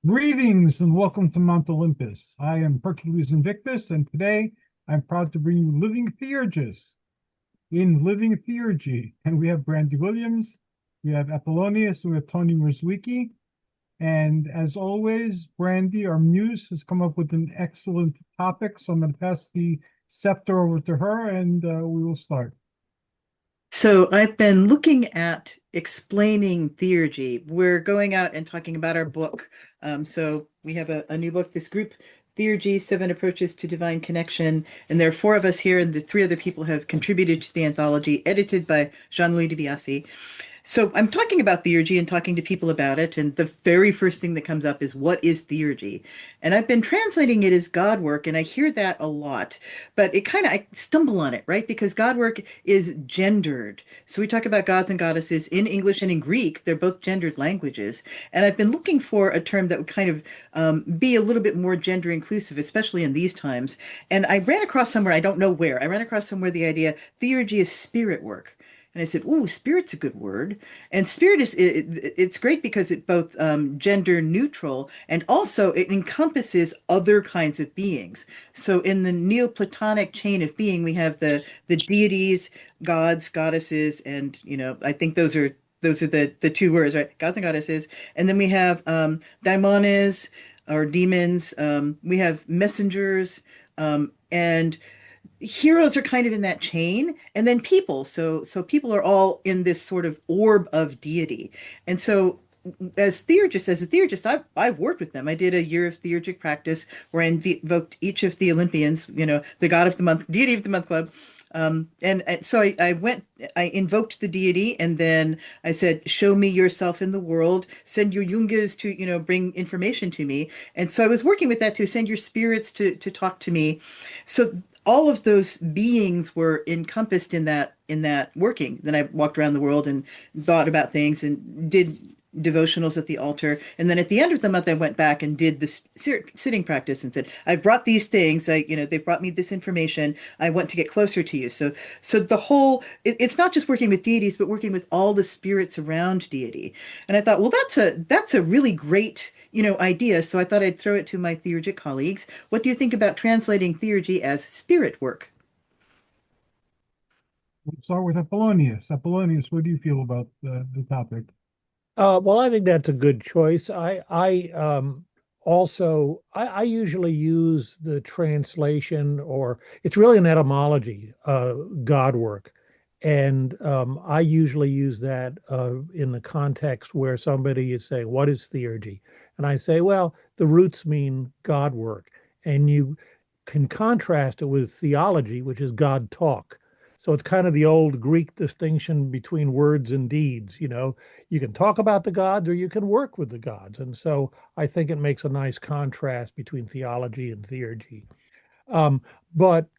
Greetings and welcome to Mount Olympus. I am Hercules Invictus, and today I'm proud to bring you Living Theurgist in Living Theurgy. And we have Brandy Williams, we have Apollonius, we have Tony Mierzwicki. And as always, Brandy, our muse, has come up with an excellent topic. So I'm going to pass the scepter over to her and we will start. So I've been looking at explaining theurgy. We're going out and talking about our book. So we have a new book, this group, Theurgy, Seven Approaches to Divine Connection. And there are four of us here, and the three other people have contributed to the anthology, edited by Jean-Louis DiBiase. So I'm talking about theurgy and talking to people about it, and the very first thing that comes up is what is theurgy? And I've been translating it as God work, and I hear that a lot, but I stumble on it, right? Because God work is gendered. So we talk about gods and goddesses in English and in Greek. They're both gendered languages. And I've been looking for a term that would kind of be a little bit more gender inclusive, especially in these times. And I ran across somewhere, I don't know where, I ran across somewhere the idea theurgy is spirit work. And I said, "Oh, spirit's a good word." And spirit it's great because it both gender neutral and also it encompasses other kinds of beings. So in the Neoplatonic chain of being, we have the deities, gods, goddesses, and I think those are the two words, right? Gods and goddesses. And then we have daimones or demons. We have messengers, and heroes are kind of in that chain, and then people, so people are all in this sort of orb of deity. And so as a theurgist, I've worked with them. I did a year of theurgic practice where I invoked each of the Olympians, the god of the month, deity of the month club. And so I invoked the deity, and then I said, "Show me yourself in the world. Send your yungas to, bring information to me." And so I was working with that to send your spirits to talk to me. So all of those beings were encompassed in that working. Then I walked around the world and thought about things and did devotionals at the altar. And then at the end of the month, I went back and did this sitting practice and said, "I've brought these things. They've brought me this information. I want to get closer to you." So the whole, it's not just working with deities, but working with all the spirits around deity. And I thought, well, that's a really great, idea. So I thought I'd throw it to my theurgic colleagues. What do you think about translating theurgy as spirit work? We'll start with Apollonius. Apollonius, what do you feel about the topic? Well, I think that's a good choice. I usually use the translation, or it's really an etymology, God work, and I usually use that in the context where somebody is saying, "What is theurgy?" And I say, "Well, the roots mean God work," and you can contrast it with theology, which is God talk. So it's kind of the old Greek distinction between words and deeds. You can talk about the gods or you can work with the gods. And so I think it makes a nice contrast between theology and theurgy. But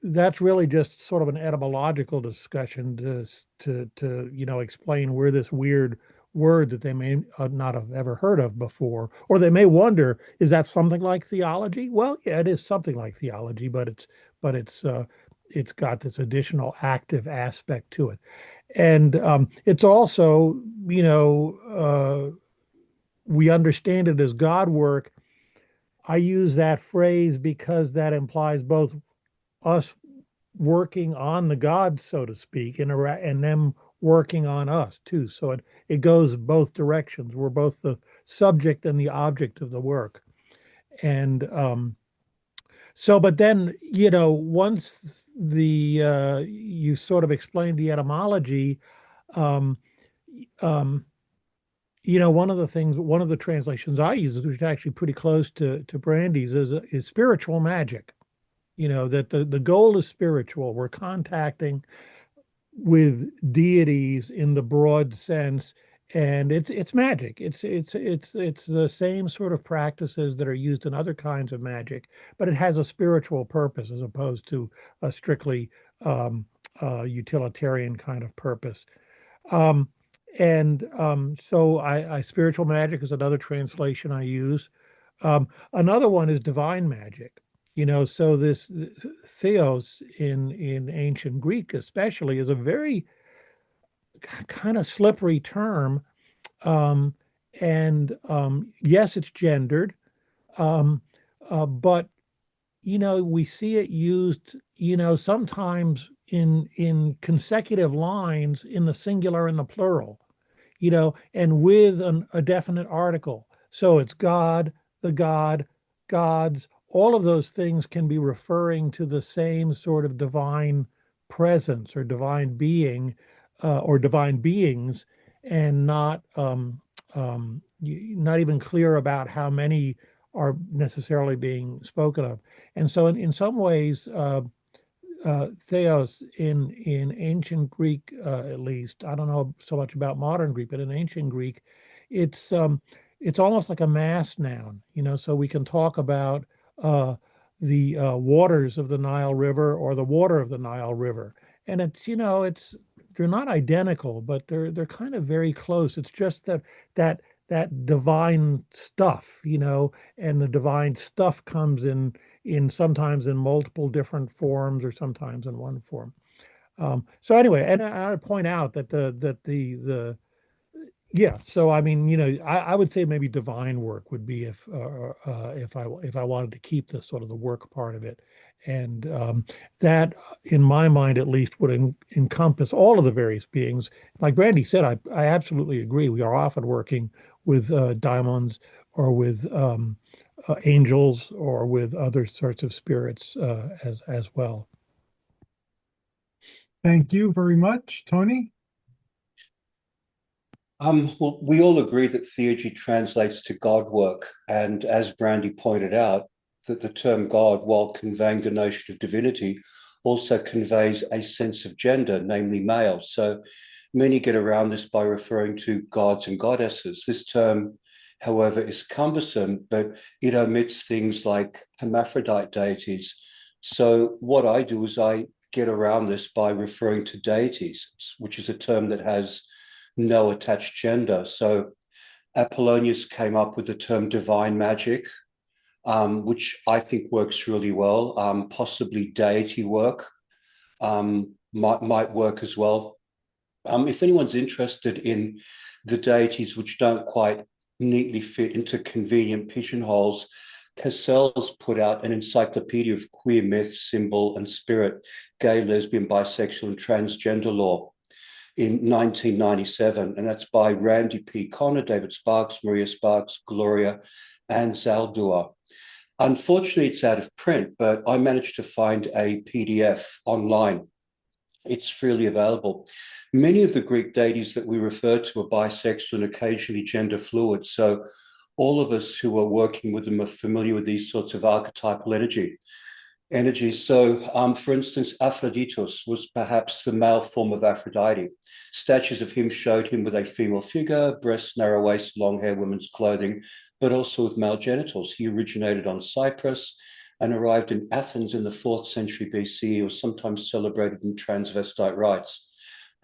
that's really just sort of an etymological discussion to explain where this weird word that they may not have ever heard of before, or they may wonder, is that something like theology? Well, yeah, it is something like theology, but it's got this additional active aspect to it. And it's also, we understand it as God work. I use that phrase because that implies both us working on the gods, so to speak, and them working on us too. So it goes both directions. We're both the subject and the object of the work. And but then, once you sort of explain the etymology, um, um, one of the translations I use, which is actually pretty close to Brandy's, is spiritual magic. That the goal is spiritual. We're contacting with deities in the broad sense, and it's magic. It's the same sort of practices that are used in other kinds of magic, but it has a spiritual purpose as opposed to a strictly utilitarian kind of purpose. Um, and so I spiritual magic is another translation I use. Another one is divine magic. So this theos in ancient Greek especially is a very kind of slippery term. Um, And yes, it's gendered, um, but we see it used, sometimes in consecutive lines in the singular and the plural, and with a definite article. So it's God, the God, gods, all of those things can be referring to the same sort of divine presence or divine being, or divine beings, and not even clear about how many are necessarily being spoken of. And so in some ways, theos in ancient Greek, at least, I don't know so much about modern Greek, but in ancient Greek, it's it's almost like a mass noun, so we can talk about the waters of the Nile River or the water of the Nile River. And it's they're not identical, but they're kind of very close. It's just that divine stuff, and the divine stuff comes in sometimes in multiple different forms or sometimes in one form. So anyway, and I point out that the yeah. So I mean, I would say maybe divine work would be if I wanted to keep the sort of the work part of it, and that, in my mind at least, would encompass all of the various beings. Like Brandy said, I absolutely agree. We are often working with daimons or with angels or with other sorts of spirits as well. Thank you very much, Tony. Well, we all agree that theurgy translates to God work, and as Brandy pointed out, that the term God, while conveying the notion of divinity, also conveys a sense of gender, namely male. So many get around this by referring to gods and goddesses. This term, however, is cumbersome, but it omits things like hermaphrodite deities. So what I do is I get around this by referring to deities, which is a term that has no attached gender. So Apollonius came up with the term divine magic, which I think works really well. Possibly deity work might work as well. If anyone's interested in the deities which don't quite neatly fit into convenient pigeonholes, Cassell's put out an encyclopedia of queer myth, symbol, and spirit, gay, lesbian, bisexual, and transgender lore in 1997, and that's by Randy P. Connor, David Sparks, Maria Sparks, Gloria, and Zaldua. Unfortunately, it's out of print, but I managed to find a PDF online. It's freely available. Many of the Greek deities that we refer to are bisexual and occasionally gender fluid, so all of us who are working with them are familiar with these sorts of archetypal energies. So, for instance, Aphroditos was perhaps the male form of Aphrodite. Statues of him showed him with a female figure, breasts, narrow waist, long hair, women's clothing, but also with male genitals. He originated on Cyprus and arrived in Athens in the 4th century BC. He was sometimes celebrated in transvestite rites.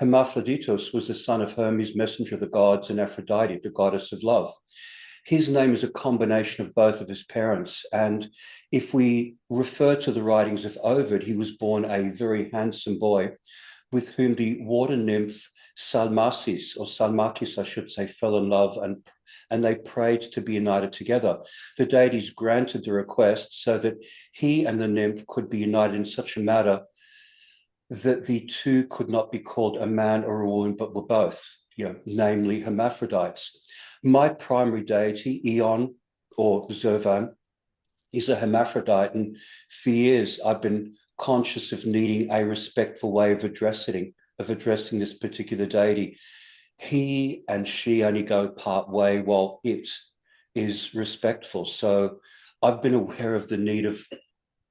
Hermaphroditos was the son of Hermes, messenger of the gods, and Aphrodite, the goddess of love. His name is a combination of both of his parents. And if we refer to the writings of Ovid, he was born a very handsome boy with whom the water nymph Salmacis, or Salmakis, I should say, fell in love, and they prayed to be united together. The deities granted the request so that he and the nymph could be united in such a manner that the two could not be called a man or a woman, but were both, namely hermaphrodites. My primary deity, Eon or Zervan, is a hermaphrodite, and for years I've been conscious of needing a respectful way of addressing this particular deity. He and she only go part way, while it is respectful. So I've been aware of the need of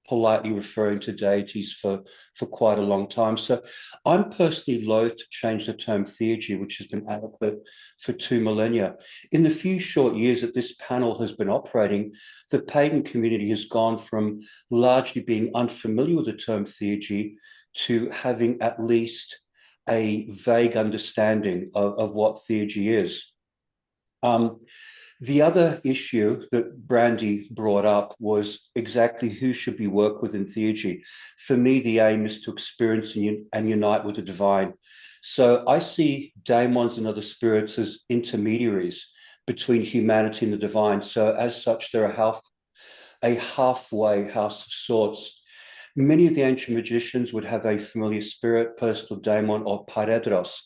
politely referring to deities for quite a long time. So I'm personally loath to change the term theurgy, which has been adequate for 2 millennia. In the few short years that this panel has been operating, the pagan community has gone from largely being unfamiliar with the term theurgy to having at least a vague understanding of what theurgy is. The other issue that Brandy brought up was exactly who should be worked with in theurgy. For me, the aim is to experience and unite with the divine. So I see daemons and other spirits as intermediaries, between humanity and the divine. So as such, they're a halfway house of sorts. Many of the ancient magicians would have a familiar spirit, personal daemon, or paredros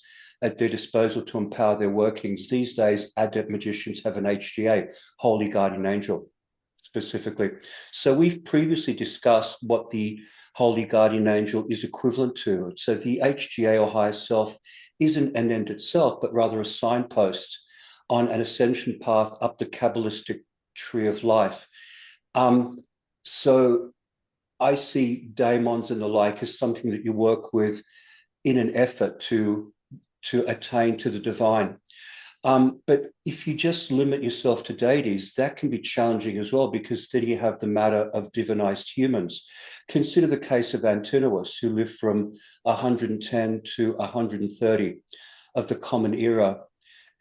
at their disposal to empower their workings. These days, adept magicians have an HGA, Holy Guardian Angel, specifically. So we've previously discussed what the Holy Guardian Angel is equivalent to. So the HGA or higher self isn't an end itself, but rather a signpost on an ascension path up the Kabbalistic tree of life. So I see daemons and the like as something that you work with in an effort to attain to the divine. But if you just limit yourself to deities, that can be challenging as well, because then you have the matter of divinized humans. Consider the case of Antinous, who lived from 110 to 130 of the Common Era.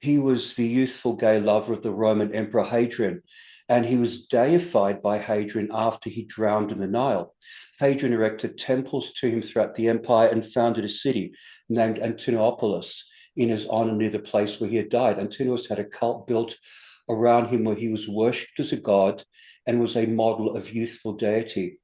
He was the youthful gay lover of the Roman Emperor Hadrian, and he was deified by Hadrian after he drowned in the Nile. Hadrian erected temples to him throughout the empire and founded a city named Antinopolis in his honor near the place where he had died. Antinous had a cult built around him where he was worshipped as a god and was a model of youthful deity.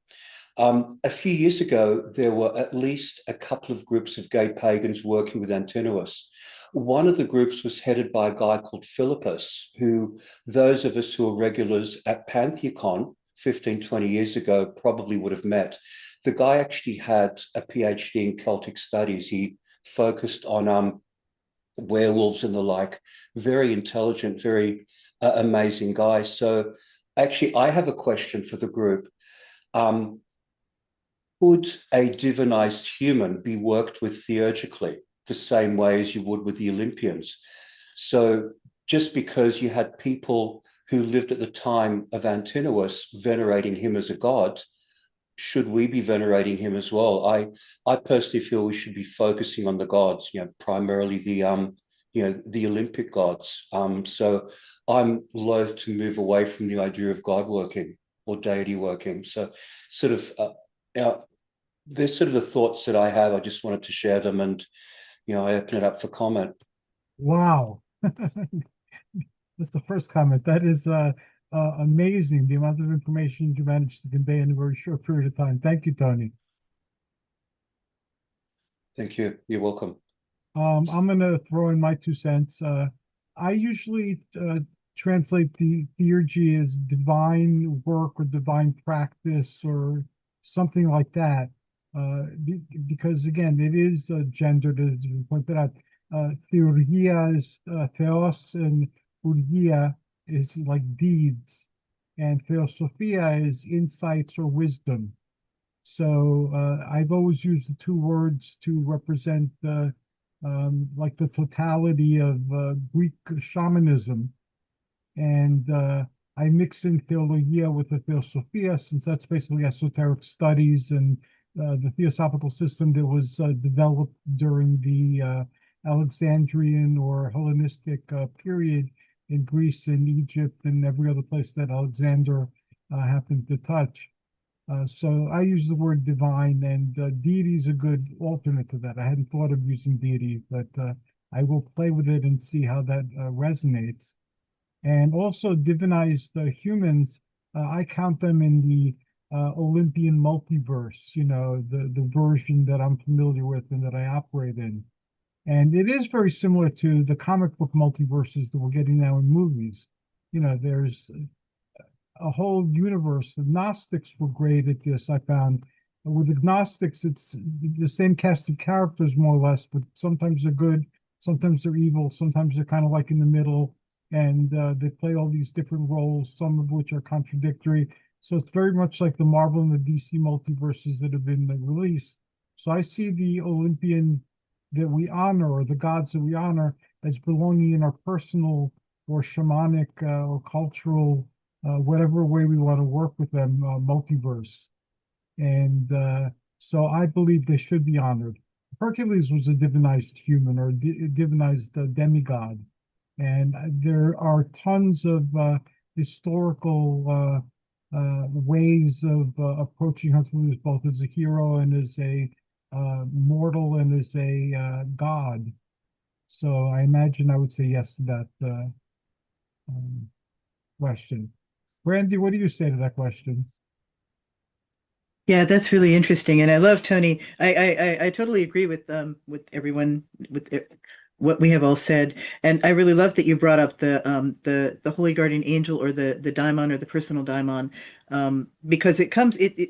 A few years ago, there were at least a couple of groups of gay pagans working with Antinous. One of the groups was headed by a guy called Philippus, who those of us who are regulars at Pantheacon 15, 20 years ago probably would have met. The guy actually had a PhD in Celtic studies. He focused on werewolves and the like. Very intelligent, very amazing guy. So actually, I have a question for the group. Would a divinized human be worked with theurgically the same way as you would with the Olympians? So just because you had people who lived at the time of Antinous venerating him as a god, should we be venerating him as well? I personally feel we should be focusing on the gods, primarily the Olympic gods. So I'm loath to move away from the idea of God working or deity working. So sort of, there's sort of the thoughts that I have. I just wanted to share them, and I open it up for comment. Wow. That's the first comment. That is amazing, the amount of information you managed to convey in a very short period of time. Thank you, Tony. Thank you. You're welcome. I'm going to throw in my 2 cents. I usually translate the theurgy as divine work or divine practice or something like that, because again, it is gendered, as you pointed out. Theurgia is theos, and urgia is like deeds, and theosophia is insights or wisdom. So I've always used the 2 words to represent like the totality of Greek shamanism, and I mix in theologia with the theosophia, since that's basically esoteric studies and the theosophical system that was developed during the Alexandrian or Hellenistic period in Greece and Egypt and every other place that Alexander happened to touch. So I use the word divine, and deity is a good alternate to that. I hadn't thought of using deity, but I will play with it and see how that resonates. And also divinized humans, I count them in the Olympian multiverse, the version that I'm familiar with and that I operate in. And it is very similar to the comic book multiverses that we're getting now in movies. There's a whole universe. The Gnostics were great at this, I found. With the Gnostics, it's the same cast of characters, more or less, but sometimes they're good, sometimes they're evil, sometimes they're kind of like in the middle, and they play all these different roles, some of which are contradictory. So it's very much like the Marvel and the DC multiverses that have been released. So I see the Olympian that we honor, or the gods that we honor, as belonging in our personal or shamanic or cultural, whatever way we want to work with them, multiverse. And so I believe they should be honored. Hercules was a divinized human, or divinized demigod. And there are tons of historical ways of approaching Hercules, both as a hero and as a mortal and as a god. So I imagine I would say yes to that question. Brandy, what do you say to that question? Yeah, that's really interesting, and I love Tony. I totally agree with everyone what we have all said, and I really love that you brought up the holy guardian angel or the daimon or the personal daimon, because it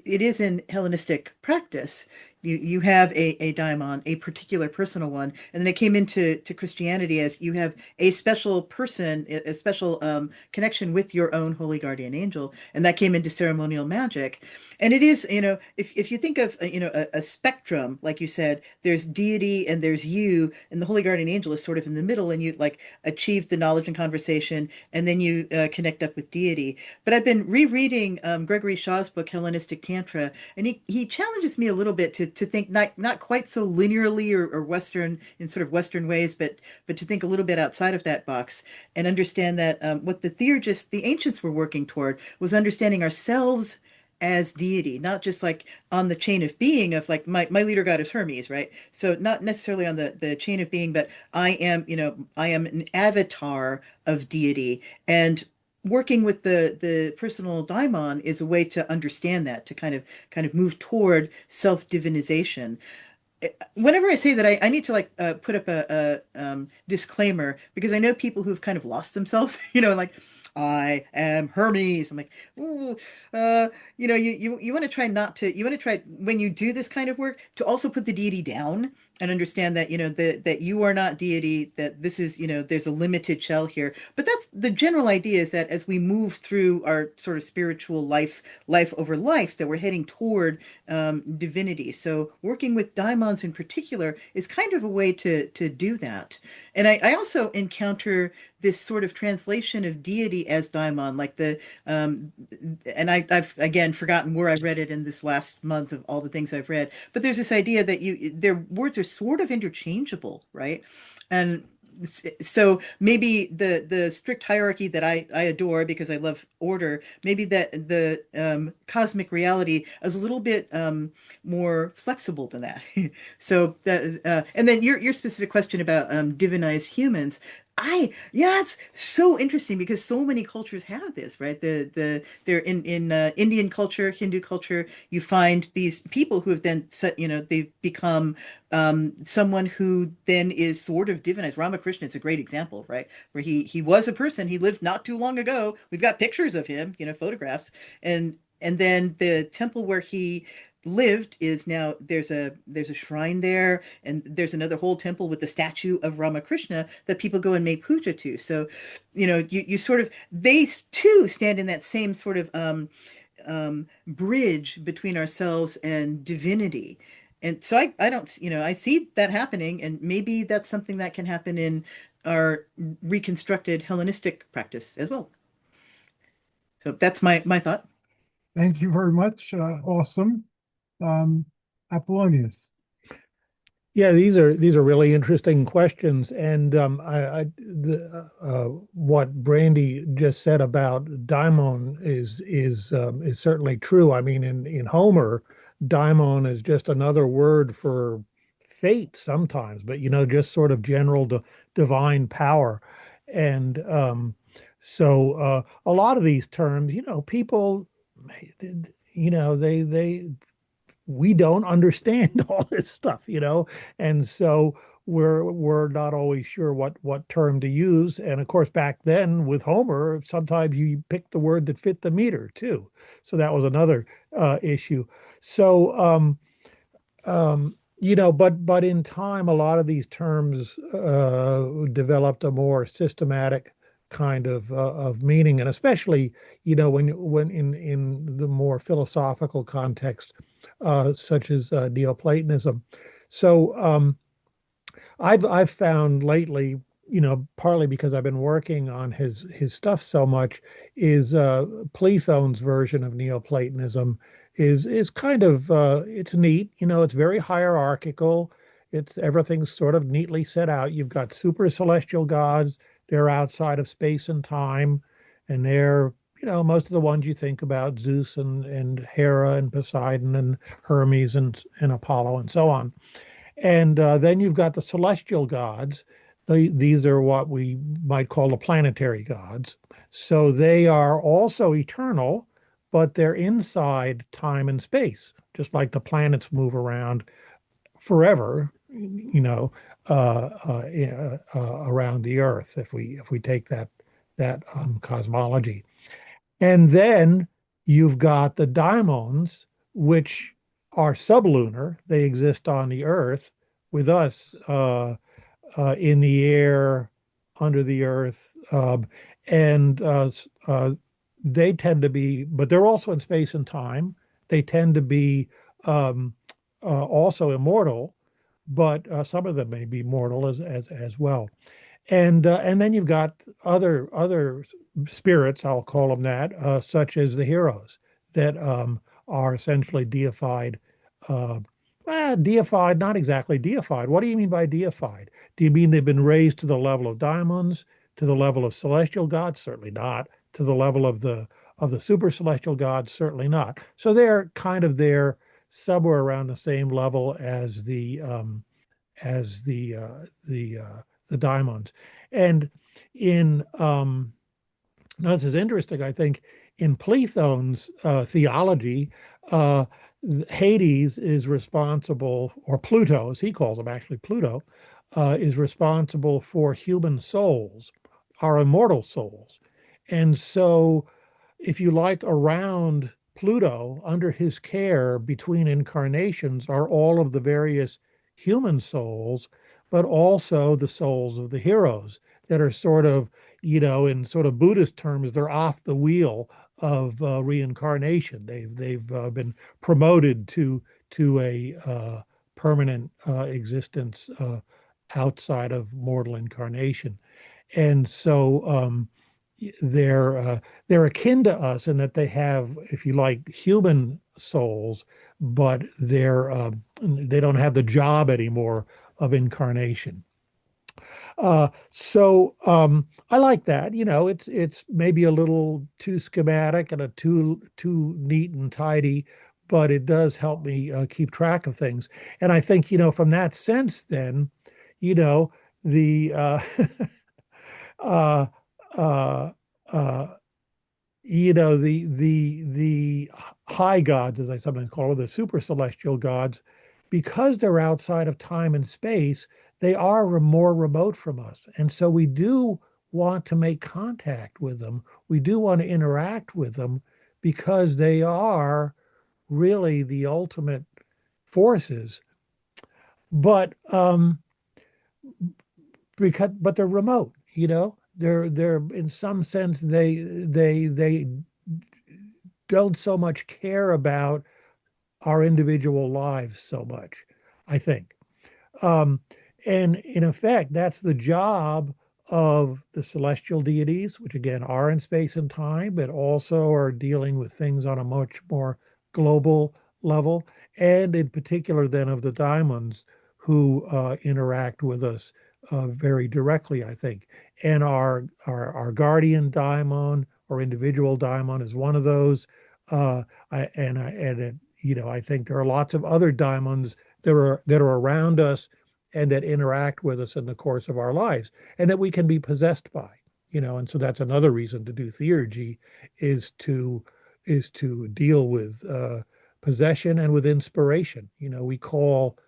is in Hellenistic practice. You have a daimon, a particular personal one, and then it came into Christianity as you have a special person, a special connection with your own holy guardian angel, and that came into ceremonial magic. And it is, if you think of, a spectrum, like you said, there's deity and there's you, and the Holy Guardian Angel is sort of in the middle, and you like achieve the knowledge and conversation, and then you connect up with deity. But I've been rereading Gregory Shaw's book, Hellenistic Tantra, and he challenges me a little bit to think not quite so linearly or Western in sort of Western ways, but to think a little bit outside of that box and understand that what the ancients were working toward was understanding ourselves as deity, not just like on the chain of being of like my leader god is Hermes, right? So not necessarily on the chain of being, but I am an avatar of deity. And working with the personal daimon is a way to understand that, to kind of move toward self-divinization. Whenever I say that, I need to like put up a disclaimer because I know people who've kind of lost themselves, like I am Hermes. I'm like, ooh, you want to try not to, you want to try when you do this kind of work to also put the deity down and understand that, that you are not deity, that this is, there's a limited shell here. But that's the general idea is that as we move through our sort of spiritual life over life, that we're heading toward divinity. So working with daimons in particular is kind of a way to do that. And I also encounter this sort of translation of deity as daimon, like and I've again forgotten where I read it in this last month of all the things I've read, but there's this idea that their words are sort of interchangeable, right? And so maybe the strict hierarchy that I adore because I love order, maybe that the cosmic reality is a little bit more flexible than that. So that and then your specific question about divinized humans. Yeah, it's so interesting because so many cultures have this, right? They're in Indian culture, Hindu culture, you find these people who have then set, they've become someone who then is sort of divinized. Ramakrishna is a great example, right? Where he was a person, he lived not too long ago. We've got pictures of him, photographs, and then the temple where he lived is now there's a shrine there, and there's another whole temple with the statue of Ramakrishna that people go and make puja to. So, you sort of they too stand in that same sort of bridge between ourselves and divinity. And so I don't, I see that happening, and maybe that's something that can happen in our reconstructed Hellenistic practice as well. So that's my thought. Thank you very much. Awesome. Apollonius. Yeah, these are really interesting questions, and what Brandy just said about daimon is certainly true. I mean, in Homer, daimon is just another word for fate sometimes, but just sort of general divine power, and a lot of these terms, people, they we don't understand all this stuff, and so we're not always sure what term to use. And of course, back then with Homer, sometimes you picked the word that fit the meter too. So that was another issue. So but in time, a lot of these terms developed a more systematic kind of meaning, and especially when in the more philosophical context, such as Neoplatonism. So I've found lately, partly because I've been working on his stuff so much, is Plato's version of Neoplatonism is kind of it's neat. It's very hierarchical. It's everything's sort of neatly set out. You've got super celestial gods. They're outside of space and time, and they're most of the ones you think about, Zeus and Hera and Poseidon and Hermes and Apollo and so on. And then you've got the celestial gods. These are what we might call the planetary gods. So they are also eternal, but they're inside time and space, just like the planets move around forever, around the Earth, if we take that cosmology. And then you've got the daimons, which are sublunar. They exist on the Earth with us, in the air, under the Earth, and they tend to be, but they're also in space and time. They tend to be um, also immortal, but some of them may be mortal as well. And then you've got other spirits, I'll call them that, such as the heroes that are essentially deified. Uh, Deified, not exactly deified. What do you mean by deified? Do you mean they've been raised to the level of daimons, to the level of celestial gods? Certainly not. To the level of the super celestial gods? Certainly not. So they're kind of there somewhere around the same level as the daimons. And in now this is interesting, I think, in Platon's theology, uh, Hades is responsible, or Pluto, as he calls him, actually Pluto, is responsible for human souls, our immortal souls. And so, if you like, around Pluto, under his care, between incarnations, are all of the various human souls, but also the souls of the heroes that are sort of, in sort of Buddhist terms, they're off the wheel of reincarnation. They've been promoted to a permanent existence outside of mortal incarnation, and so they're akin to us in that they have, if you like, human souls, but they don't have the job anymore of incarnation. So I like that. It's maybe a little too schematic and a too neat and tidy, but it does help me keep track of things. And I think, from that sense, then, the uh, uh, uh, the high gods, as I sometimes call them, the super celestial gods, because they're outside of time and space, they are more remote from us. And so we do want to make contact with them. We do want to interact with them because they are really the ultimate forces. But but they're remote, they're in some sense they don't so much care about our individual lives so much, I think. Um, and in effect, that's the job of the celestial deities, which again are in space and time, but also are dealing with things on a much more global level, and in particular, then of the daimons who interact with us very directly, I think. And our guardian daimon or individual daimon is one of those. I think there are lots of other daimons that are around us and that interact with us in the course of our lives and that we can be possessed by, and so that's another reason to do theurgy is to deal with possession and with inspiration. We call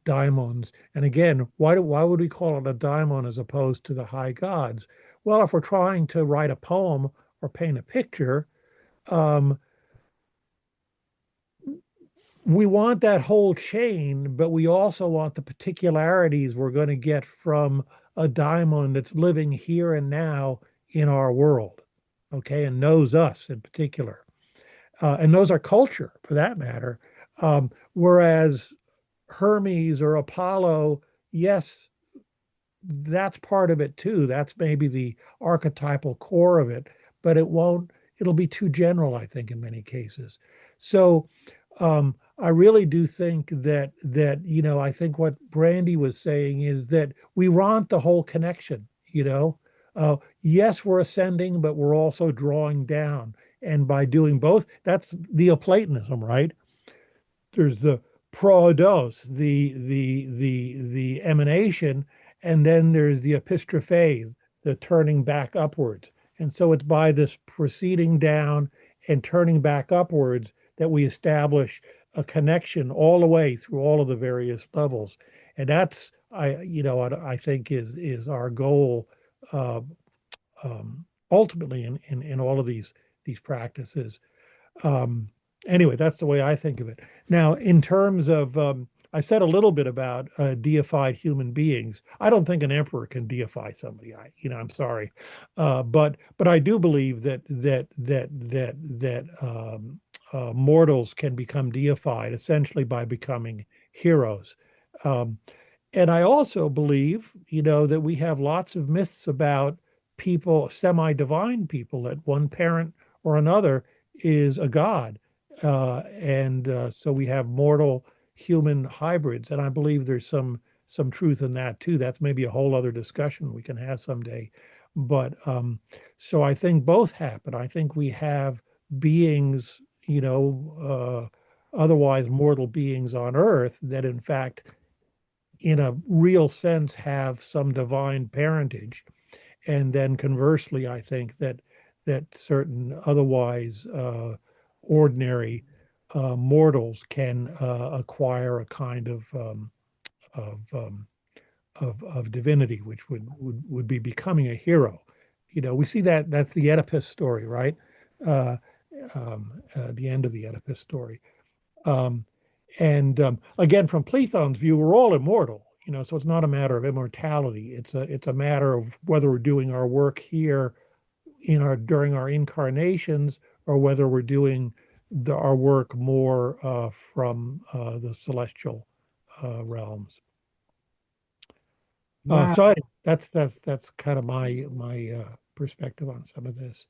daimons, and again, why would we call it a daimon as opposed to the high gods? Well, if we're trying to write a poem or paint a picture, um, we want that whole chain, but we also want the particularities we're going to get from a daimon that's living here and now in our world, okay, and knows us in particular, and knows our culture for that matter. Whereas Hermes or Apollo, yes, that's part of it too. That's maybe the archetypal core of it, but it'll be too general, I think, in many cases. So I really do think that I think what Brandy was saying is that we want the whole connection. Yes, we're ascending, but we're also drawing down, and by doing both, that's Neoplatonism, right? There's the proedos, the emanation, and then there's the epistrophe, the turning back upwards. And so it's by this proceeding down and turning back upwards that we establish a connection all the way through all of the various levels. And that's, I think is our goal, uh, ultimately in all of these practices. Um, anyway, that's the way I think of it. Now, in terms of, I said a little bit about deified human beings. I don't think an emperor can deify somebody. I'm sorry, but I do believe that mortals can become deified essentially by becoming heroes. Um, and I also believe, that we have lots of myths about people, semi-divine people, that one parent or another is a god. And so we have mortal human hybrids. And I believe there's some truth in that too. That's maybe a whole other discussion we can have someday. But so I think both happen. I think we have beings, otherwise mortal beings on Earth that in fact in a real sense have some divine parentage. And then conversely, I think that certain otherwise ordinary mortals can acquire a kind of, um, of divinity, which would be becoming a hero. We see that's the Oedipus story, right? Uh, the end of the Oedipus story. Um, and again, from Platon's view, we're all immortal, so it's not a matter of immortality. It's a matter of whether we're doing our work here during our incarnations, or whether we're doing our work more from the celestial realms. Wow. So that's kind of my perspective on some of this.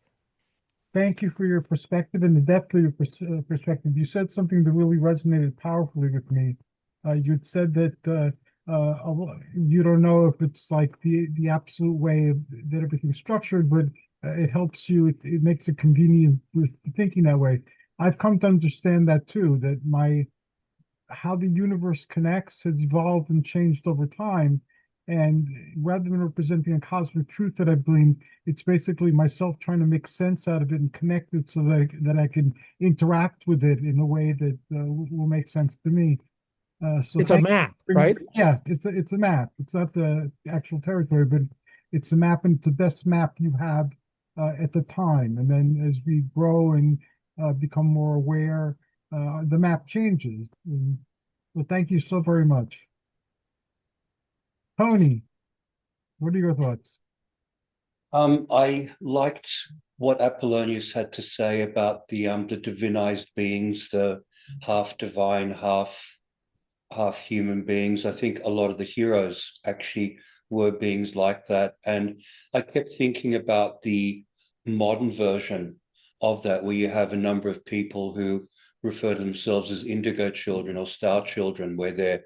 Thank you for your perspective and the depth of your perspective. You said something that really resonated powerfully with me. You'd said that you don't know if it's like the absolute way that everything's structured, but it helps you. It makes it convenient with thinking that way. I've come to understand that too. That how the universe connects has evolved and changed over time. And rather than representing a cosmic truth that I've gleaned, it's basically myself trying to make sense out of it and connect it so that I can interact with it in a way that will make sense to me. So It's a map, right? Yeah, it's a map. It's not the actual territory, but it's a map, and it's the best map you have at the time. And then as we grow and become more aware, the map changes. Well, thank you so very much. Tony, what are your thoughts? I liked what Apollonius had to say about the divinized beings, the half divine, half human beings. I think a lot of the heroes actually were beings like that. And I kept thinking about the modern version of that, where you have a number of people who refer to themselves as indigo children or star children, where they're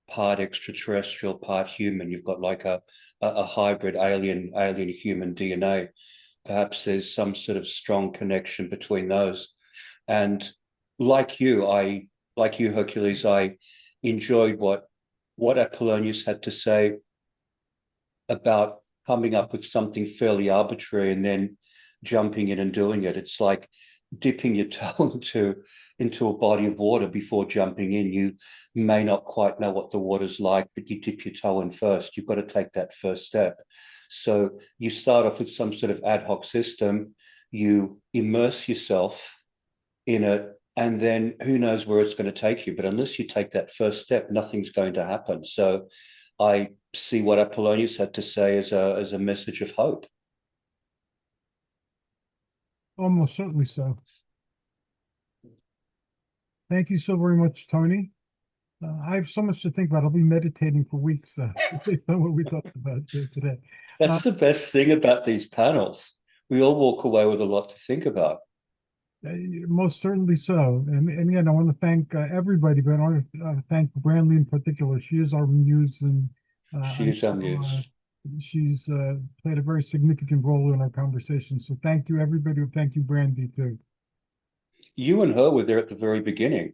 part extraterrestrial, part human. You've got like a hybrid alien human DNA. Perhaps there's some sort of strong connection between those. And like you, Hercules, I enjoyed what Apollonius had to say about coming up with something fairly arbitrary and then jumping in and doing it. It's like dipping your toe into a body of water before jumping in. You may not quite know what the water's like, but you dip your toe in first. You've got to take that first step. So you start off with some sort of ad hoc system, you immerse yourself in it, and then who knows where it's going to take you. But unless you take that first step, nothing's going to happen. So I see what Apollonius had to say as a message of hope. Almost certainly so. Thank you so very much, Tony. I have so much to think about. I'll be meditating for weeks based on what we talked about today. That's the best thing about these panels. We all walk away with a lot to think about. Most certainly so. And again, I want to thank everybody, but I want to thank Brandy in particular. She is our muse, and She's our muse. She's played a very significant role in our conversation. So thank you, everybody. Thank you, Brandy, too. You and her were there at the very beginning.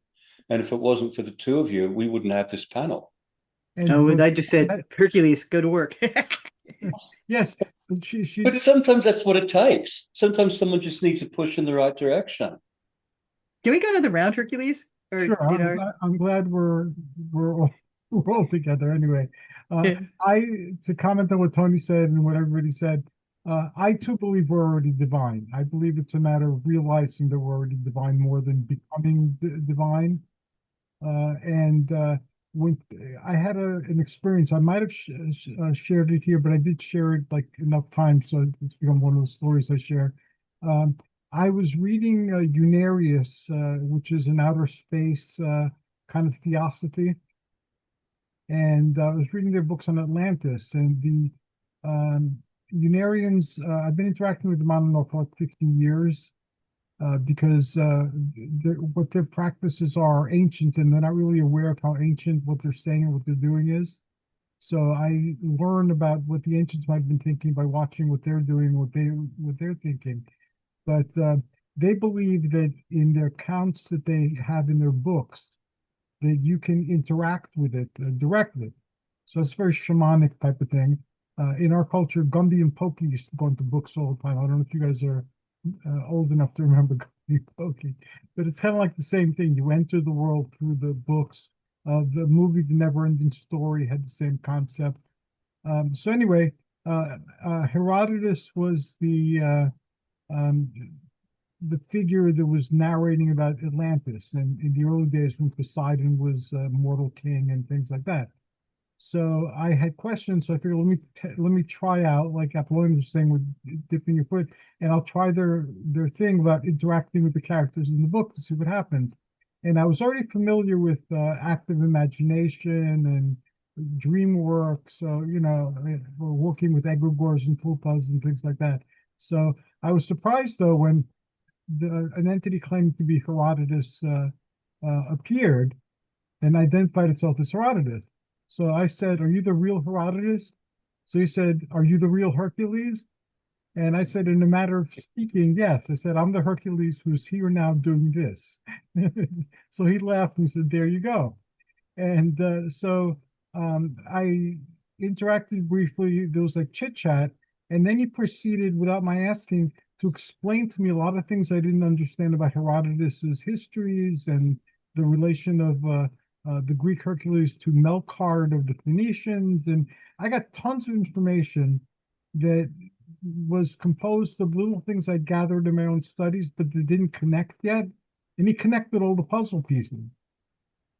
And if it wasn't for the two of you, we wouldn't have this panel. And I just said, Hercules, go to work. Yes, she But sometimes that's what it takes. Sometimes someone just needs a push in the right direction. Can we go to the round, Hercules? Or sure. did I'm glad we're all, we're all together anyway. Yeah. To comment on what Tony said and what everybody said, I too believe we're already divine. I believe it's a matter of realizing that we're already divine more than becoming divine. And when I had an experience, I might have shared it here, but I did share it like enough times, so it's become one of those stories I share. Um, I was reading Unarius, which is an outer space kind of theosophy, and I was reading their books on Atlantis, and the Unarians. I've been interacting with them on and off for like 15 years because what their practices are ancient, and they're not really aware of how ancient what they're saying and what they're doing is. So I learn about what the ancients might have been thinking by watching what they're doing, what they're thinking. But they believe that in their accounts that they have in their books, that you can interact with it directly. So it's a very shamanic type of thing. In our culture, Gumby and Pokey used to go into books all the time. I don't know if you guys are old enough to remember Gumby and Pokey, but it's kind of like the same thing. You enter the world through the books. The movie The Never-Ending Story had the same concept. So anyway, Herodotus was um, the figure that was narrating about Atlantis and in the early days when Poseidon was mortal king and things like that. So I had questions, so I figured let me try out, like Apollonius was saying, with dipping your foot, and I'll try their thing about interacting with the characters in the book to see what happens. And I was already familiar with active imagination and dream work, so we're working with egregores and tulpas and things like that. So I was surprised though when an entity claiming to be Herodotus appeared and identified itself as Herodotus. So I said, "Are you the real Herodotus?" So he said, "Are you the real Hercules?" And I said, in a matter of speaking, yes. I said, "I'm the Hercules who's here now doing this." So he laughed and said, "There you go." And I interacted briefly. There was like chit chat, and then he proceeded, without my asking, to explain to me a lot of things I didn't understand about Herodotus's histories and the relation of the Greek Hercules to Melkart of the Phoenicians. And I got tons of information that was composed of little things I gathered in my own studies, but that didn't connect yet. And he connected all the puzzle pieces.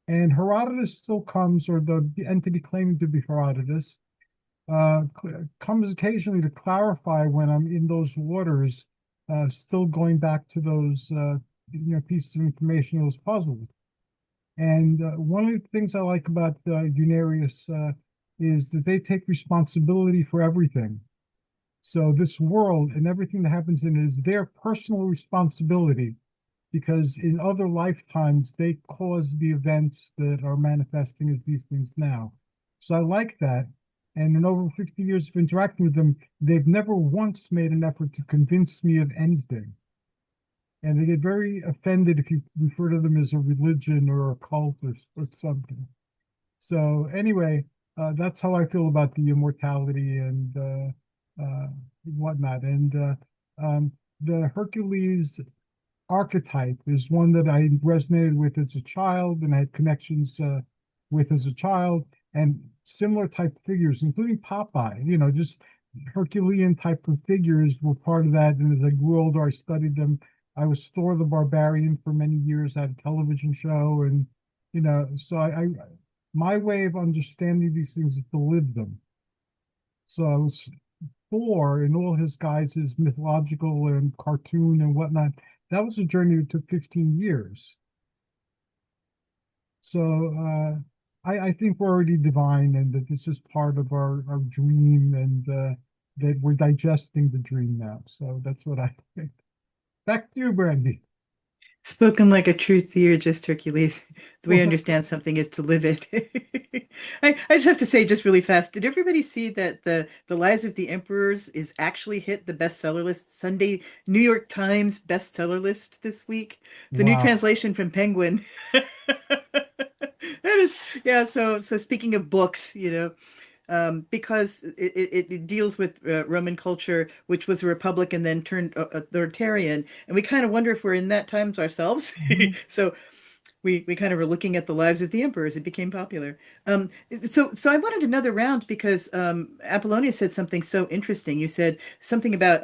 And Herodotus still comes, or the entity claiming to be Herodotus, comes occasionally to clarify when I'm in those waters, still going back to those pieces of information, those puzzles. And one of the things I like about Unarius is that they take responsibility for everything. So this world and everything that happens in it is their personal responsibility, because in other lifetimes they caused the events that are manifesting as these things now. So I like that. And in over 50 years of interacting with them, they've never once made an effort to convince me of anything. And they get very offended if you refer to them as a religion or a cult or something. So anyway, that's how I feel about the immortality and whatnot. And the Hercules archetype is one that I resonated with as a child and I had connections with as a child, and similar type figures, including Popeye, just Herculean type of figures were part of that. And as I grew older, I studied them. I was Thor the Barbarian for many years. I had a television show, and so I my way of understanding these things is to live them. So I was Thor in all his guises, mythological and cartoon and whatnot. That was a journey that took 15 years. So I think we're already divine, and that this is part of our dream, and that we're digesting the dream now. So that's what I think. Back to you, Brandy. Spoken like a true theurgist, Hercules. The way I Well, understand something is to live it. I just have to say, just really fast, did everybody see that the Lives of the Emperors is actually hit the bestseller list, Sunday New York Times bestseller list this week? The new wow. translation from Penguin. That is, yeah. So speaking of books, because it deals with Roman culture, which was a republic and then turned authoritarian. And we kind of wonder if we're in that times ourselves. Mhm. So we kind of were looking at the lives of the emperors. It became popular. Um, so I wanted another round because Apollonius said something so interesting. You said something about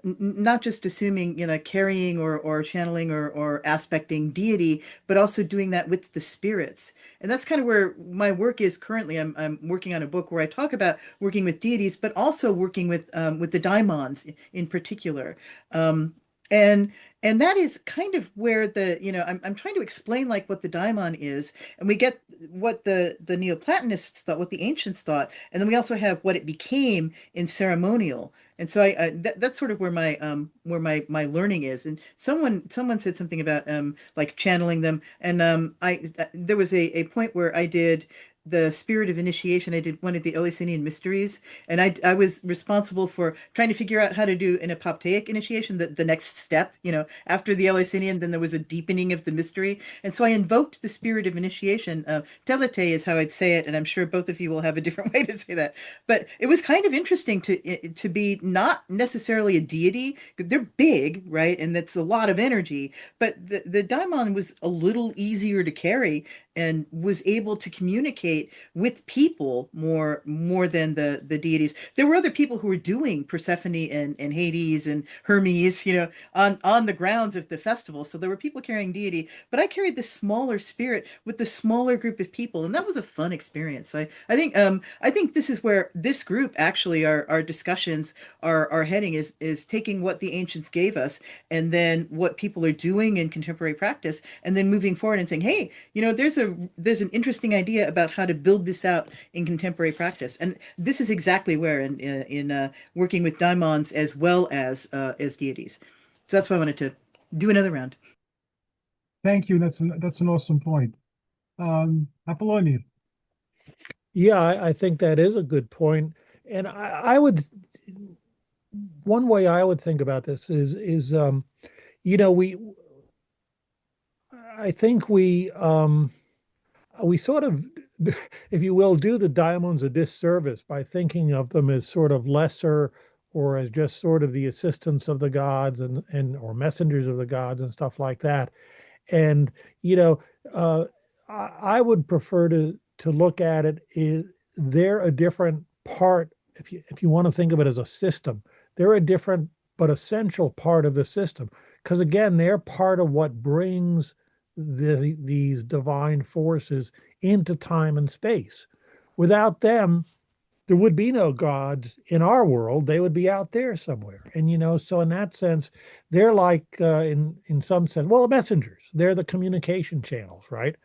not just assuming, carrying or channeling or aspecting deity, but also doing that with the spirits. And that's kind of where my work is currently. I'm working on a book where I talk about working with deities, but also working with the daimons in particular. Um, and and that is kind of where I'm trying to explain like what the daimon is, and we get what the Neoplatonists thought, what the ancients thought, and then we also have what it became in ceremonial. And so that's sort of where my learning is. And someone said something about like channeling them, and I there was a point where I did the spirit of initiation. I did one of the Eleusinian mysteries, and I was responsible for trying to figure out how to do an apoptaic initiation, the next step, after the Eleusinian, then there was a deepening of the mystery. And so I invoked the spirit of initiation. Telete is how I'd say it, and I'm sure both of you will have a different way to say that. But it was kind of interesting to be not necessarily a deity. They're big, right? And that's a lot of energy. But the daimon was a little easier to carry and was able to communicate with people more than the deities. There were other people who were doing Persephone and Hades and Hermes, on the grounds of the festival. So there were people carrying deity, but I carried the smaller spirit with the smaller group of people, and that was a fun experience. So I think this is where this group actually our discussions are heading is taking what the ancients gave us and then what people are doing in contemporary practice, and then moving forward and saying, hey, there's an interesting idea about how to build this out in contemporary practice. And this is exactly where in working with daimons as well as deities. So that's why I wanted to do another round. Thank you. That's an awesome point. Apollonius. Yeah, I think that is a good point. And I would, one way I would think about this is you know, I think we sort of, if you will, do the diamonds a disservice by thinking of them as sort of lesser or as just sort of the assistants of the gods and or messengers of the gods and stuff like that. And you know, uh, I would prefer to look at it is they're a different part. If you want to think of it as a system, they're a different but essential part of the system because again, they're part of what brings these divine forces into time and space. Without them, there would be no gods in our world. They would be out there somewhere. And so in that sense, they're like in some sense, well, messengers. They're the communication channels, right?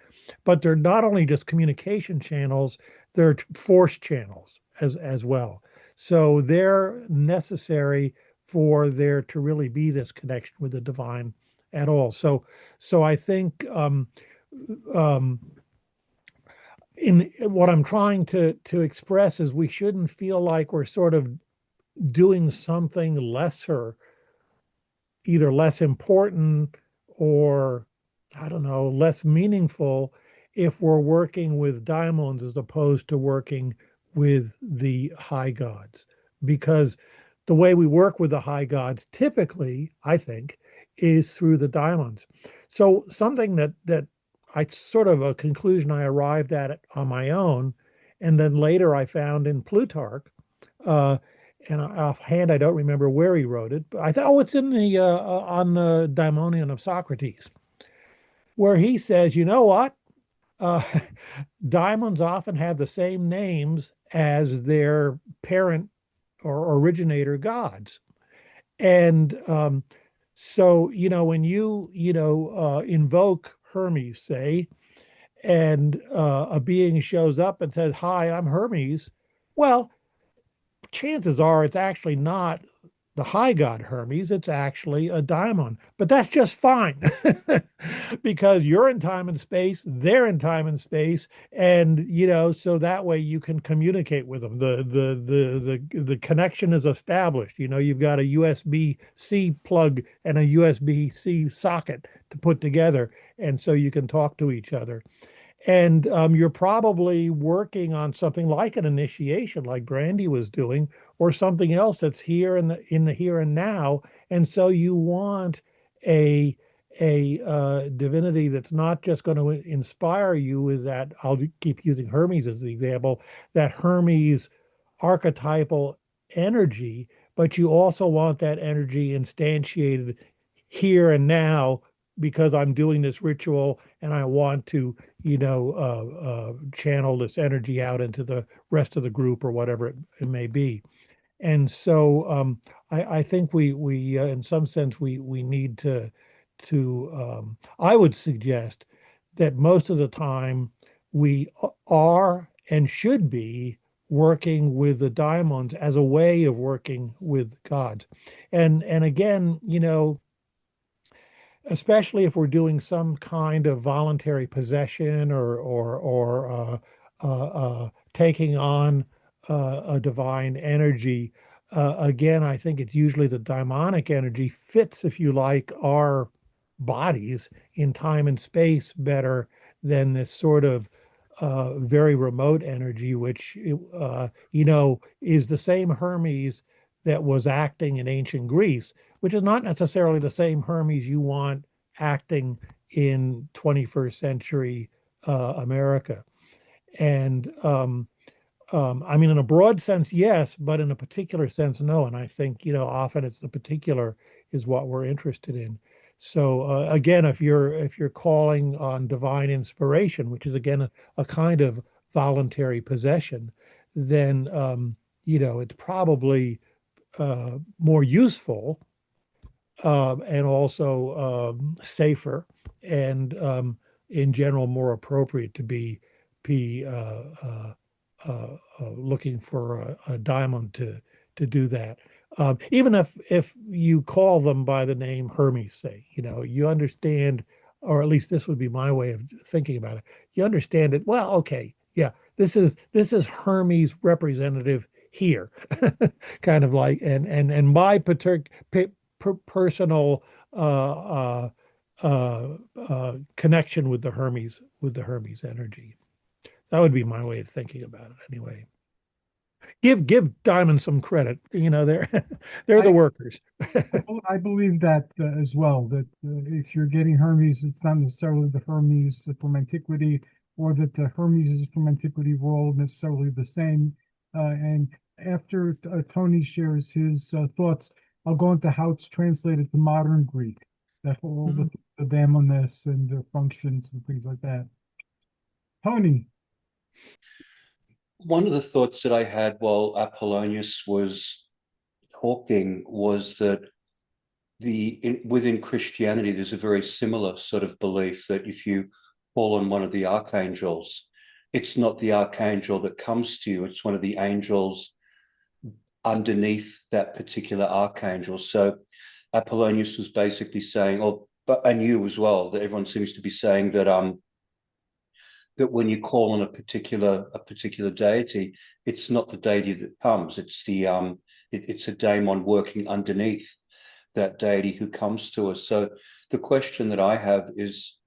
But they're not only just communication channels; they're force channels as well. So they're necessary for there to really be this connection with the divine at all. So I think um, in what I'm trying to express is we shouldn't feel like we're sort of doing something lesser, either less important or I don't know, less meaningful if we're working with diamonds as opposed to working with the high gods. Because the way we work with the high gods typically, I think, is through the diamonds. So something that I sort of a conclusion I arrived at on my own, and then later I found in Plutarch, uh, and offhand I don't remember where he wrote it, but I thought, oh, it's in the on the Daimonion of Socrates, where he says, you know what? Uh, diamonds often have the same names as their parent or originator gods. And so, when you invoke Hermes, say, and a being shows up and says, hi, I'm Hermes, well, chances are it's actually not the high god Hermes, it's actually a daimon. But that's just fine because you're in time and space, they're in time and space, and so that way you can communicate with them. The connection is established. You've got a USB-C plug and a USB-C socket to put together, and so you can talk to each other. And you're probably working on something like an initiation, like Brandy was doing, or something else that's here in the here and now. And so you want a divinity that's not just going to inspire you with that. I'll keep using Hermes as the example, that Hermes archetypal energy, but you also want that energy instantiated here and now because I'm doing this ritual and I want to, channel this energy out into the rest of the group or whatever it may be. And so I think we in some sense we need to I would suggest that most of the time we are and should be working with the daimons as a way of working with gods. And again, especially if we're doing some kind of voluntary possession or taking on a divine energy. Again, I think it's usually the daimonic energy fits, if you like, our bodies in time and space better than this sort of very remote energy, which is the same Hermes that was acting in ancient Greece, which is not necessarily the same Hermes you want acting in 21st century America. And I mean, in a broad sense, yes, but in a particular sense, no. And I think, often it's the particular is what we're interested in. So again, if you're calling on divine inspiration, which is again a kind of voluntary possession, then it's probably more useful and also safer and in general more appropriate to be looking for a daimon to do that. Even if you call them by the name Hermes, say, you understand, or at least this would be my way of thinking about it. You understand it. Well, okay, yeah, this is Hermes representative here, kind of like, and my personal connection with the Hermes energy. That would be my way of thinking about it anyway. Give Diamond some credit. They're they're the workers. I believe that as well, that if you're getting Hermes, it's not necessarily the Hermes from antiquity, or that the Hermes from antiquity were all necessarily the same. And after Tony shares his thoughts, I'll go into how it's translated to modern Greek, that whole the daemoness and their functions and things like that. Tony. One of the thoughts that I had while Apollonius was talking was that within Christianity, there's a very similar sort of belief that if you call on one of the archangels, it's not the archangel that comes to you, it's one of the angels underneath that particular archangel. So Apollonius was basically saying, and you as well, that everyone seems to be saying that that when you call on a particular deity, it's not the deity that comes, it's it's a daemon working underneath that deity who comes to us. So the question that I have is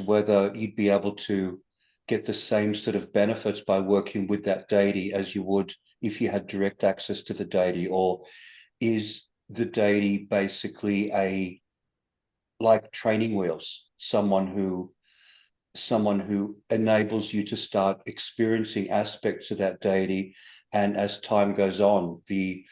whether you'd be able to get the same sort of benefits by working with that deity as you would if you had direct access to the deity, or is the deity basically like training wheels, someone who enables you to start experiencing aspects of that deity, and as time goes on, the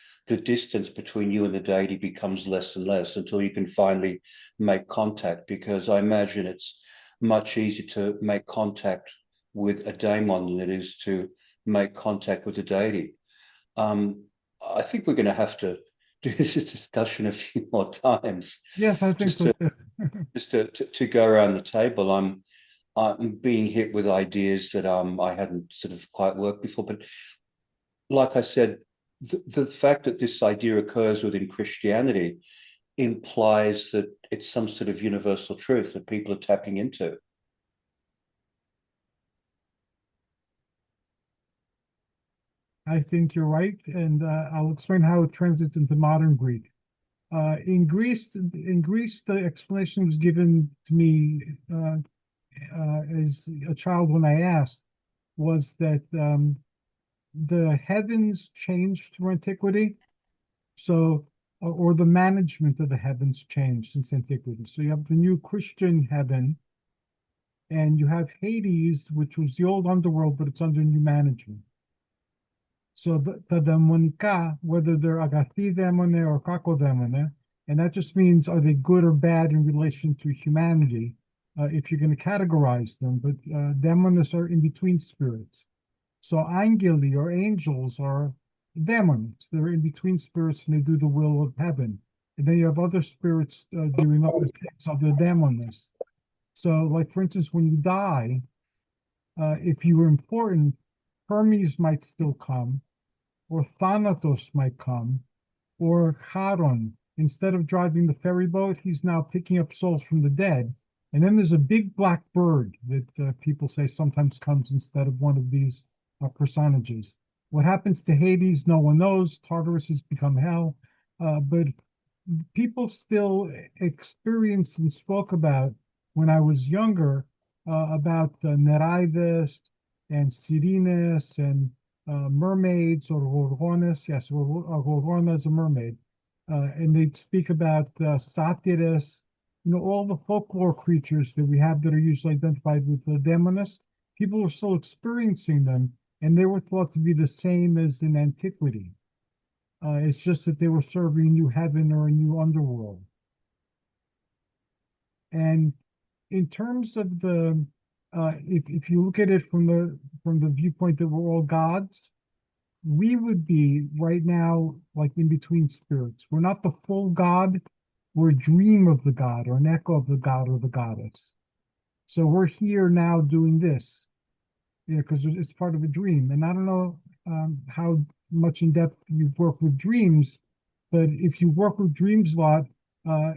distance between you and the deity becomes less and less until you can finally make contact, because I imagine it's much easier to make contact with a daemon than it is to make contact with a deity. I think we're going to have to do this discussion a few more times. Yes, I think so. Just to go around the table. I'm being hit with ideas that I hadn't sort of quite worked before. But like I said, the fact that this idea occurs within Christianity implies that it's some sort of universal truth that people are tapping into. I think you're right, and I'll explain how it translates into modern Greek. In Greece, the explanation was given to me as a child when I asked was that the heavens changed through antiquity. So, or the management of the heavens changed since antiquity. So you have the new Christian heaven, and you have Hades, which was the old underworld, but it's under new management. So the demonica, whether they're agathi demone or kako demone, and that just means are they good or bad in relation to humanity, if you're going to categorize them. But demons are in between spirits. So angeli or angels are demons. They're in between spirits and they do the will of heaven. And then you have other spirits doing other things of the demons. So, like for instance, when you die, if you were important, Hermes might still come, or Thanatos might come, or Charon. Instead of driving the ferry boat, he's now picking up souls from the dead. And then there's a big black bird that people say sometimes comes instead of one of these personages. What happens to Hades, no one knows. Tartarus has become hell. But people still experienced and spoke about when I was younger about Nereides and Sirenes and mermaids or gorgones. Yes, gorgona is a mermaid. And they'd speak about satyrs, all the folklore creatures that we have that are usually identified with the demoness. People are still experiencing them, and they were thought to be the same as in antiquity. It's just that they were serving a new heaven or a new underworld. And in terms of the, if you look at it from the viewpoint that we're all gods, we would be right now like in between spirits. We're not the full God. We're a dream of the God or an echo of the God or the goddess. So we're here now doing this, because it's part of a dream. And I don't know how much in depth you've worked with dreams, but if you work with dreams a lot,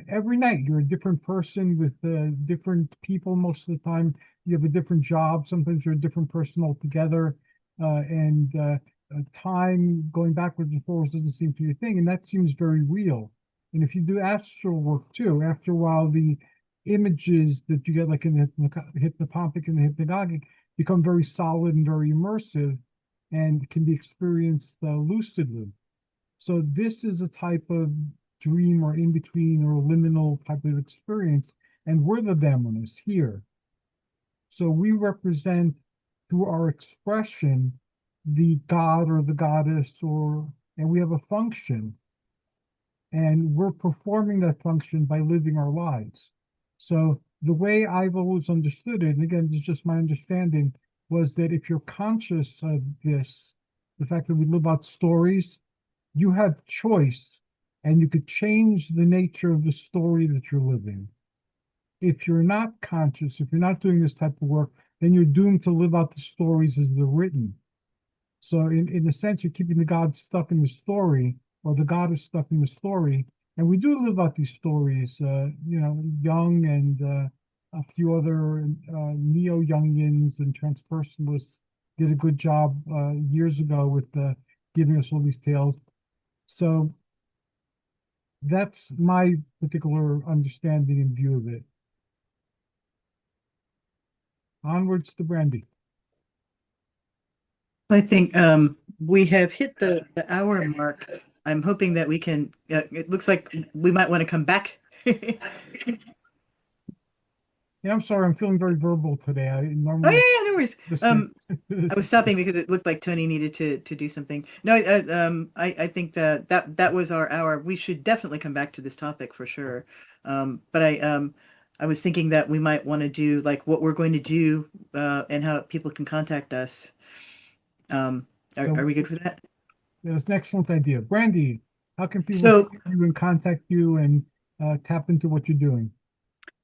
every night you're a different person with different people. Most of the time you have a different job. Sometimes you're a different person altogether. And time going backwards and forwards doesn't seem to be a thing. And that seems very real. And if you do astral work too, after a while, the images that you get like in the hypnopompic and the hypnagogic become very solid and very immersive and can be experienced lucidly. So this is a type of dream or in between or liminal type of experience, and we're the demonists here. So we represent through our expression the god or the goddess, and we have a function, and we're performing that function by living our lives. So the way I've always understood it, and again, it's just my understanding, was that if you're conscious of this, the fact that we live out stories, you have choice and you could change the nature of the story that you're living. If you're not conscious, if you're not doing this type of work, then you're doomed to live out the stories as they're written. So in a sense, you're keeping the god stuck in the story, or the goddess stuck in the story. And we do live out these stories. Jung and a few other neo-Jungians and transpersonalists did a good job years ago with giving us all these tales. So that's my particular understanding and view of it. Onwards to Brandy. I think we have hit the hour mark. I'm hoping that we can, it looks like we might want to come back. Yeah, I'm sorry, I'm feeling very verbal today. I Oh, normally yeah, no worries. I was stopping because it looked like Tony needed to do something. No, I think that was our hour. We should definitely come back to this topic for sure. But I was thinking that we might want to do like what we're going to do and how people can contact us. Are we good with that? That's an excellent idea. Brandy, how can people So find you and contact you and tap into what you're doing?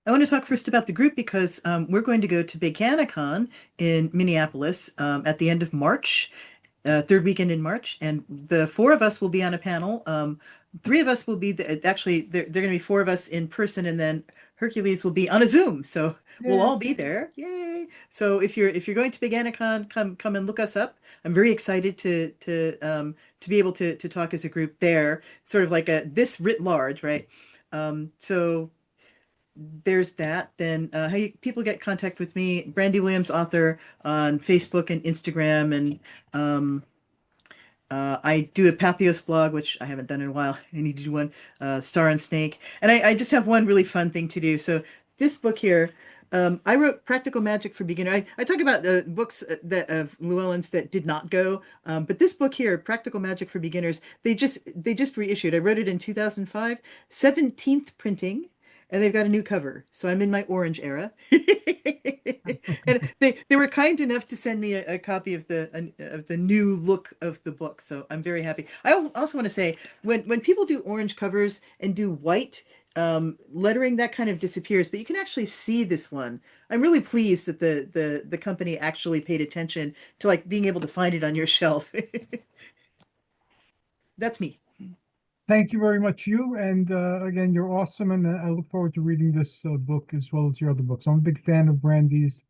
I want to talk first about the group because we're going to go to BigCanaCon in Minneapolis at the end of March, third weekend in March, and the four of us will be on a panel. Three of us will be actually they're going to be four of us in person, and then Hercules will be on a Zoom, so we'll all be there. Yay! So if you're going to BigCanaCon, come and look us up. I'm very excited to be able to talk as a group there, sort of like this writ large, right? So there's that. Then people get contact with me, Brandy Williams, author, on Facebook and Instagram, and I do a Pathos blog, which I haven't done in a while. I need to do one, Star and Snake. And I just have one really fun thing to do. So this book here, I wrote Practical Magic for Beginner. I talk about the books that of Llewellyn's that did not go, but this book here, Practical Magic for Beginners, they just reissued. I wrote it in 2005, 17th printing, and they've got a new cover. So I'm in my orange era. And they were kind enough to send me a copy of the new look of the book. So I'm very happy. I also want to say when people do orange covers and do white lettering, that kind of disappears, but you can actually see this one. I'm really pleased that the company actually paid attention to like being able to find it on your shelf. That's me. Thank you very much, you. And again, you're awesome. And I look forward to reading this book as well as your other books. I'm a big fan of Brandy's.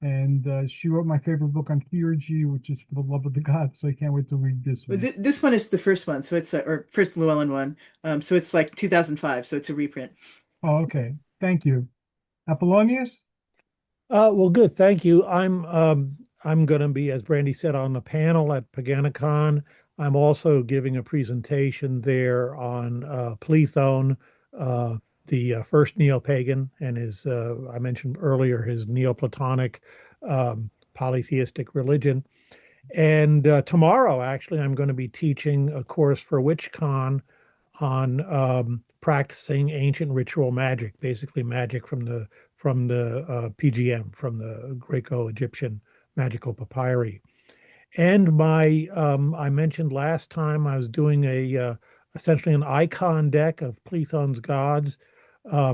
And she wrote my favorite book on theurgy, which is For the Love of the Gods. So I can't wait to read this one. This one is the first one. So it's or first Llewellyn one. So it's like 2005. So it's a reprint. Oh, okay. Thank you. Apollonius? Well, good. Thank you. I'm going to be, as Brandy said, on the panel at Paganicon. I'm also giving a presentation there on Plethone, the first neo-pagan, and his, I mentioned earlier, his Neoplatonic polytheistic religion. And tomorrow, actually, I'm going to be teaching a course for WitchCon on practicing ancient ritual magic, basically magic from the PGM, from the Greco-Egyptian magical papyri. And my I mentioned last time I was doing essentially an icon deck of Plethone's gods. I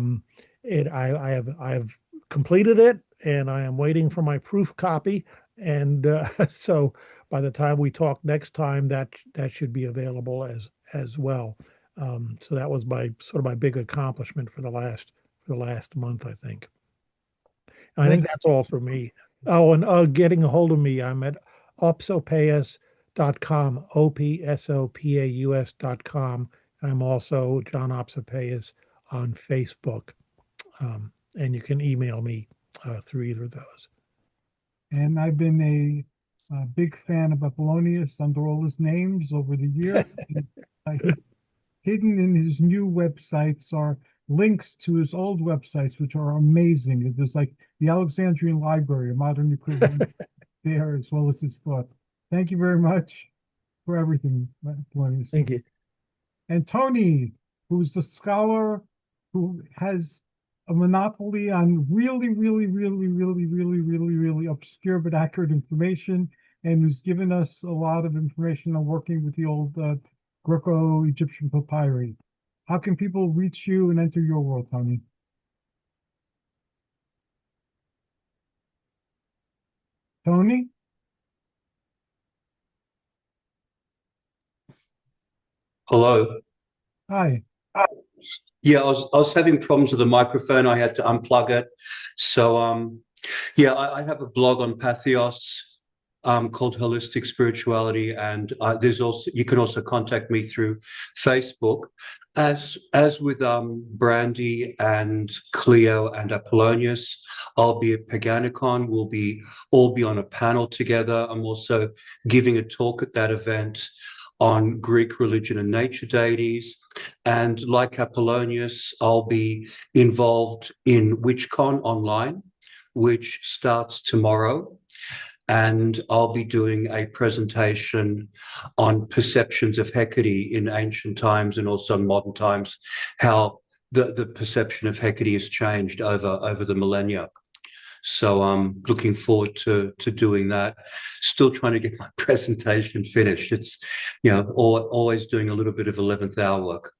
have completed it, and I am waiting for my proof copy. And so by the time we talk next time, that should be available as well. So that was my big accomplishment for the last month, I think. And I think that's all for me. Oh, and getting a hold of me, I'm at opsopaeus.com, opsopaus.com. And I'm also John Opsopaeus on Facebook. And you can email me through either of those. And I've been a big fan of Apollonius under all his names over the years. Hidden in his new websites are links to his old websites, which are amazing. There's like the Alexandrian Library, a modern equivalent there, as well as his thought. Thank you very much for everything, Apollonius. Thank you. And Tony, who's the scholar who has a monopoly on really, really, really, really, really, really, really obscure but accurate information, and who's given us a lot of information on working with the old Greco-Egyptian papyri. How can people reach you and enter your world, Tony? Tony? Hello. Hi. Yeah, I was having problems with the microphone. I had to unplug it. So I have a blog on Pathos called Holistic Spirituality, and there's also, you can also contact me through Facebook. As with Brandy and Cleo and Apollonius, I'll be at Paganicon. We'll all be on a panel together. I'm also giving a talk at that event on Greek religion and nature deities. And like Apollonius, I'll be involved in WitchCon online, which starts tomorrow. And I'll be doing a presentation on perceptions of Hecate in ancient times and also modern times, how the perception of Hecate has changed over the millennia. So I'm looking forward to doing that. Still trying to get my presentation finished. It's, always doing a little bit of 11th hour work.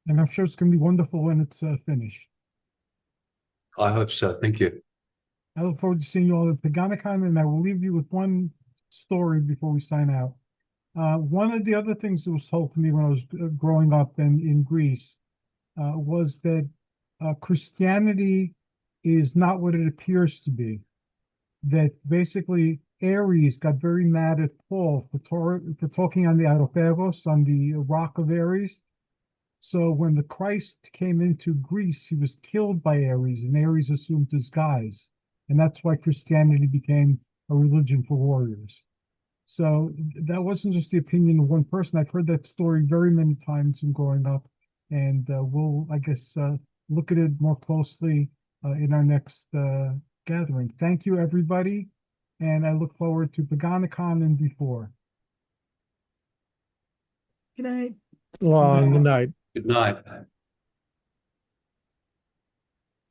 And I'm sure it's going to be wonderful when it's finished. I hope so. Thank you. I look forward to seeing you all at Paganicon, and I will leave you with one story before we sign out. One of the other things that was told to me when I was growing up in Greece was that Christianity is not what it appears to be. That basically Ares got very mad at Paul for talking on the Areophagos, on the rock of Ares. So when the Christ came into Greece, he was killed by Ares, and Ares assumed his guise. And that's why Christianity became a religion for warriors. So that wasn't just the opinion of one person. I've heard that story very many times in growing up, and we'll, I guess, look at it more closely in our next gathering. Thank you, everybody, and I look forward to Paganicon and before. Good night. Long night. Good night.